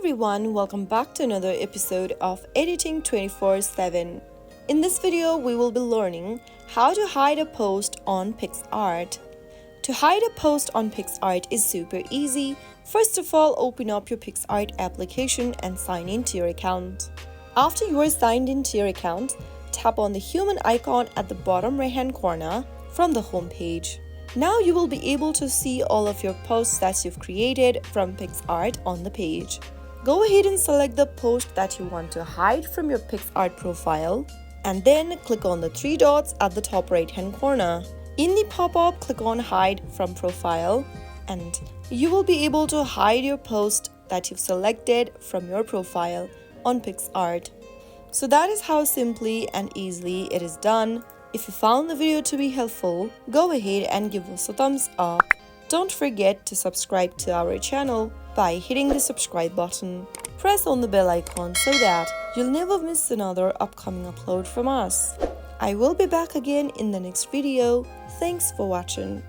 everyone, welcome back to another episode of Editing 24/7. In this video, we will be learning how to hide a post on Picsart. To hide a post on Picsart is super easy. First of all, open up your Picsart application and sign into your account. After you are signed into your account, tap on the human icon at the bottom right-hand corner from the home page. Now you will be able to see all of your posts that you've created from Picsart on the page. Go ahead and select the post that you want to hide from your Picsart profile and then click on the three dots at the top right-hand corner. In the pop-up, click on Hide from Profile and you will be able to hide your post that you've selected from your profile on Picsart. So that is how simply and easily it is done. If you found the video to be helpful, go ahead and give us a thumbs up. Don't forget to subscribe to our channel by hitting the subscribe button. Press on the bell icon so that you'll never miss another upcoming upload from us. I will be back again in the next video. Thanks for watching.